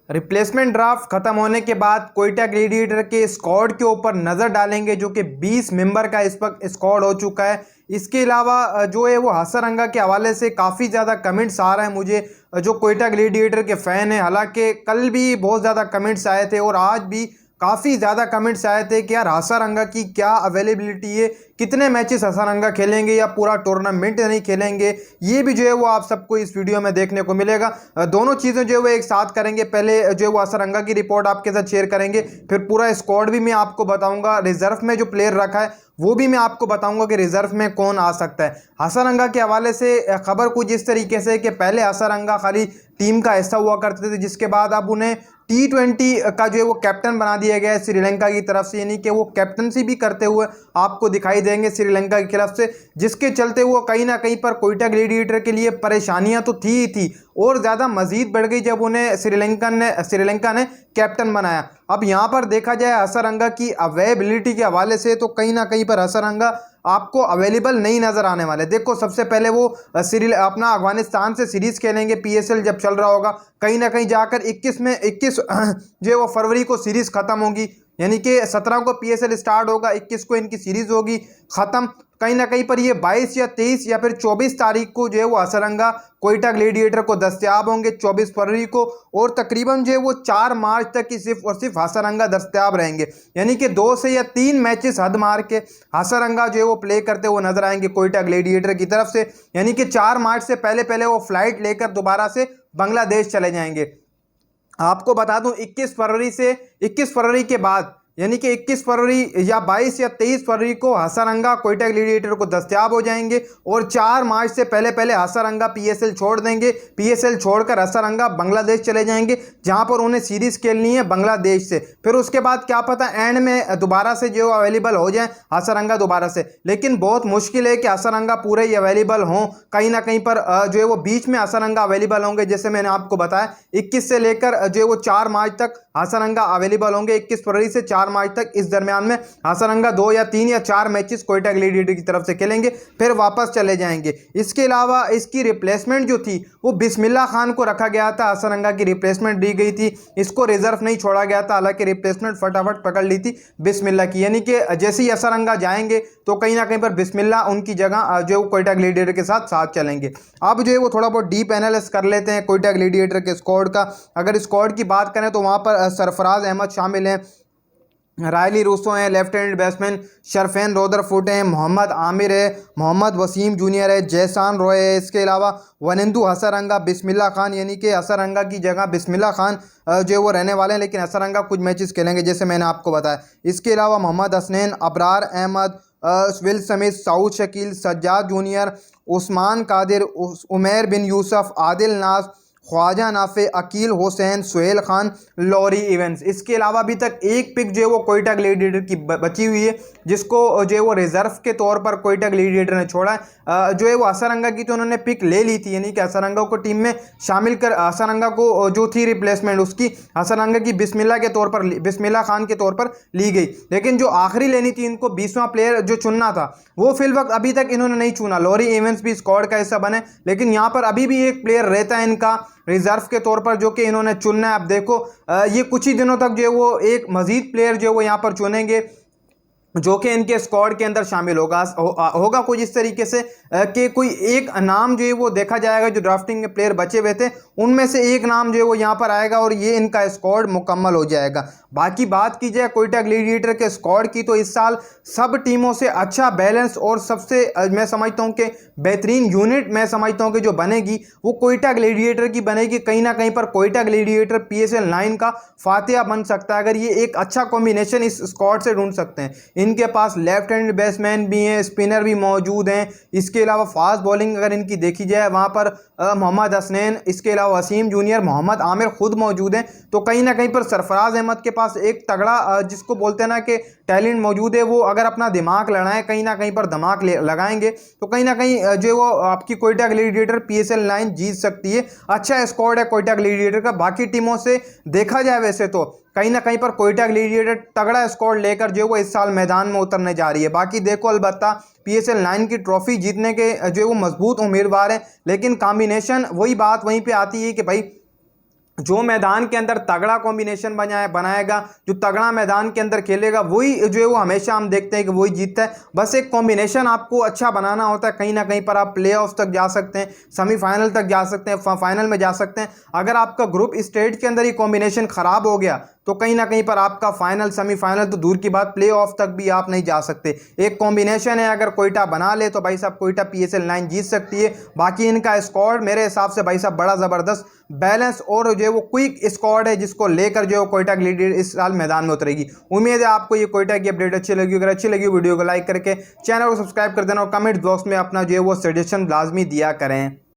Replacement draft खत्म होने के बाद कोयटा ग्लैडिएटर के स्क्वाड के ऊपर नज़र डालेंगे, जो कि 20 मेंबर का इस वक्त स्क्वाड हो चुका है। इसके अलावा जो है वो हसरंगा के हवाले से काफ़ी ज़्यादा कमेंट्स आ रहे हैं मुझे, जो कोयटा ग्लैडिएटर के फ़ैन हैं। हालांकि कल भी बहुत ज़्यादा कमेंट्स आए थे और आज भी काफ़ी ज़्यादा कमेंट्स आए थे कि यार हसरंगा की क्या अवेलेबिलिटी है, कितने मैचेस हसरंगा खेलेंगे या पूरा टूर्नामेंट नहीं खेलेंगे। ये भी जो है वो आप सबको इस वीडियो में देखने को मिलेगा। दोनों चीज़ें जो है वो एक साथ करेंगे। पहले जो है वो हसरंगा की रिपोर्ट आपके साथ शेयर करेंगे, फिर पूरा स्क्वाड भी मैं आपको बताऊंगा। रिजर्व में जो प्लेयर रखा है वो भी मैं आपको बताऊंगा कि रिजर्व में कौन आ सकता है। हसरंगा के हवाले से खबर कुछ इस तरीके से कि पहले हसरंगा खाली टीम का हिस्सा हुआ करते थे, जिसके बाद अब उन्हें T20 का जो है वो कैप्टन बना दिया गया है श्रीलंका की तरफ से, यानी कि वो कैप्टनसी भी करते हुए आपको दिखाई देंगे श्रीलंका के खिलाफ से, जिसके चलते वो कहीं ना कहीं पर कोयटा ग्लैडिएटर के लिए परेशानियां तो थी ही थी और ज़्यादा मजीद बढ़ गई जब उन्हें श्रीलंका ने कैप्टन बनाया। अब यहाँ पर देखा जाए हसरंगा की अवेलेबिलिटी के हवाले से तो कहीं ना कहीं पर हसरंगा आपको अवेलेबल नहीं नज़र आने वाले। देखो, सबसे पहले वो अपना अफगानिस्तान से सीरीज़ खेलेंगे, PSL जब चल रहा होगा। कहीं ना कहीं जाकर 21 जो है वो फरवरी को सीरीज़ ख़त्म होगी, यानी कि 17 को PSL स्टार्ट होगा, 21 को इनकी सीरीज़ होगी ख़त्म। कहीं ना कहीं पर ये 22 या 23 या फिर 24 तारीख को जो है वो हसरंगा कोयटा ग्लैडिएटर को दस्तयाब होंगे, 24 फरवरी को, और तकरीबन जो है वो 4 मार्च तक ही सिर्फ और सिर्फ हसरंगा दस्तयाब रहेंगे। यानी कि 2 से या 3 मैचेस हद मार के हसरंगा जो है वो प्ले करते हुए नजर आएंगे कोयटा ग्लैडिएटर की तरफ से। यानी कि 4 मार्च से पहले पहले वो फ्लाइट लेकर दोबारा से बांग्लादेश चले जाएंगे। आपको बता दूं 21 फरवरी के बाद, यानी कि 21 फरवरी या 22 या 23 फरवरी को हसरंगा कोयटा ग्लैडिएटर को दस्तयाब हो जाएंगे और 4 मार्च से पहले पहले हसरंगा PSL छोड़ देंगे। PSL छोड़कर हसरंगा बांग्लादेश चले जाएंगे, जहां पर उन्हें सीरीज़ खेलनी है बांग्लादेश से। फिर उसके बाद क्या पता एंड में दोबारा से जो अवेलेबल हो जाए हसरंगा दोबारा से, लेकिन बहुत मुश्किल है कि हसरंगा पूरे ही अवेलेबल हों। कहीं ना कहीं पर जो है वो बीच में हसरंगा अवेलेबल होंगे, जैसे मैंने आपको बताया 21 से लेकर जो है वो 4 मार्च तक हसरंगा अवेलेबल होंगे। 21 फरवरी से 4 मार्च तक इस दरमियान में हसरंगा 2 या 3 या 4 मैचेस कोयटा ग्लैडिएटर की तरफ से खेलेंगे, फिर वापस चले जाएंगे। इसके अलावा इसकी रिप्लेसमेंट जो थी वो बिस्मिल्लाह खान को रखा गया था, हसरंगा की रिप्लेसमेंट दी गई थी, इसको रिजर्व नहीं छोड़ा गया था। हालांकि रिप्लेसमेंट फटाफट पकड़ ली थी बिस्मिल्लाह की, यानी कि जैसे ही हसरंगा जाएंगे तो कहीं ना कहीं पर बिस्मिल्लाह उनकी जगह जो कोयटा ग्लैडिएटर के साथ साथ चलेंगे। अब जो है वो थोड़ा बहुत डीप एनालिसिस कर लेते हैं कोयटा ग्लैडिएटर के स्क्वाड का। अगर स्क्वाड की बात करें तो वहाँ पर सरफराज अहमद शामिल हैं, रायली रूसो हैं, लेफ्ट हैंड बैट्समैन शरफेन रोदरफुट हैं, मोहम्मद आमिर है, मोहम्मद वसीम जूनियर है, जयसान रॉय है। इसके अलावा वनिंदु हसरंगा, बिस्मिल्लाह खान, यानी कि हसरंगा की जगह बिस्मिल्लाह खान जो वो रहने वाले हैं, लेकिन हसरंगा कुछ मैचेस खेलेंगे जैसे मैंने आपको बताया। इसके अलावा Mohammad Hasnain, Abrar Ahmed, Will Smeed, Saud Shakeel, Sajjad junior, Usman Qadir, Umair bin Yousuf, Adil Naz, Khawaja Nafay, Akeel Hussain, Suhail Khan, Laurie Evans. इसके अलावा अभी तक एक पिक जो है वो कोयटा ग्लैडिएटर की बची हुई है, जिसको जो है वो रिजर्व के तौर पर कोयटा ग्लैडिएटर ने छोड़ा है। जो है वो हसरंगा की तो उन्होंने पिक ले ली थी, यानी कि हसरंगा को टीम में शामिल कर हसरंगा को जो थी रिप्लेसमेंट उसकी हसरंगा की बिस्मिल्लाह खान के तौर पर ली गई। लेकिन जो आखिरी लेनी थी, इनको 20वां प्लेयर जो चुनना था वो फिल वक्त अभी तक इन्होंने नहीं चुना। लॉरी इवेंट्स भी स्क्वाड का हिस्सा बने, लेकिन यहाँ पर अभी भी एक प्लेयर रहता है इनका रिजर्व के तौर पर, जो कि इन्होंने चुनना है। अब देखो ये कुछ ही दिनों तक जो है वो एक मजीद प्लेयर जो है वो यहाँ पर चुनेंगे, जो कि इनके स्क्वाड के अंदर शामिल होगा कुछ इस तरीके से कि कोई एक नाम जो है वो देखा जाएगा, जो ड्राफ्टिंग के प्लेयर बचे हुए थे उनमें से एक नाम जो है वो यहाँ पर आएगा और ये इनका स्क्वाड मुकम्मल हो जाएगा। बाकी बात की जाए कोयटा ग्लैडिएटर के स्क्वाड की, तो इस साल सब टीमों से अच्छा बैलेंस और सबसे मैं समझता हूँ कि बेहतरीन यूनिट मैं समझता हूँ कि जो बनेगी वो कोयटा ग्लैडिएटर की बनेगी। कहीं ना कहीं पर कोयटा ग्लैडिएटर PSL 9 का फातिहा बन सकता है अगर ये एक अच्छा कॉम्बिनेशन इस स्क्वाड से ढूंढ सकते हैं। इनके पास लेफ्ट हैंड बैट्समैन भी हैं, स्पिनर भी मौजूद हैं। इसके अलावा फास्ट बॉलिंग अगर इनकी देखी जाए वहाँ पर मोहम्मद हसनैन, इसके अलावा वसीम जूनियर, मोहम्मद आमिर खुद मौजूद हैं। तो कहीं ना कहीं पर सरफराज अहमद के पास एक तगड़ा जिसको बोलते हैं ना कि टैलेंट मौजूद है। वो अगर अपना दिमाग लड़ाएं, कहीं ना कहीं पर दिमाग लगाएंगे तो कहीं ना कहीं जो वो आपकी कोयटा ग्लैडिएटर PSL 9 जीत सकती है। अच्छा स्क्वाड है कोयटा ग्लैडिएटर का। बाकी टीमों से देखा जाए वैसे तो कहीं ना कहीं पर कोयटा ग्लैडिएटर तगड़ा स्क्वाड लेकर जो वो इस साल मैदान में उतरने जा रही है। बाकी देखो अलबत्ता PSL 9 की ट्रॉफी जीतने के जो वो मजबूत उम्मीदवार हैं, लेकिन कॉम्बिनेशन वही बात वहीं पे आती है कि भाई जो मैदान के अंदर तगड़ा कॉम्बिनेशन बनाएगा, जो तगड़ा मैदान के अंदर खेलेगा, वही जो है वो हमेशा हम देखते हैं कि वही जीतता है। बस एक कॉम्बिनेशन आपको अच्छा बनाना होता है, कहीं ना कहीं पर आप प्ले ऑफ तक जा सकते हैं, सेमीफाइनल तक जा सकते हैं, फाइनल में जा सकते हैं। अगर आपका ग्रुप स्टेज के अंदर ही कॉम्बिनेशन खराब हो गया तो कहीं ना कहीं पर आपका फाइनल, सेमीफाइनल तो दूर की बात, प्ले ऑफ तक भी आप नहीं जा सकते। एक कॉम्बिनेशन है, अगर कोयटा बना ले तो भाई साहब कोयटा PSL 9 जीत सकती है। बाकी इनका स्क्वाड मेरे हिसाब से भाई साहब बड़ा ज़बरदस्त बैलेंस और जो है वो क्विक स्क्वाड है, जिसको लेकर जो है कोयटा ग्लैडिएटर इस साल मैदान में उतरेगी। उम्मीद है आपको ये कोयटा की अपडेट अच्छी लगी। अगर अच्छी लगी वीडियो को लाइक करके चैनल को सब्सक्राइब कर देना और कमेंट बॉक्स में अपना जो है वो सजेशन लाजमी दिया करें।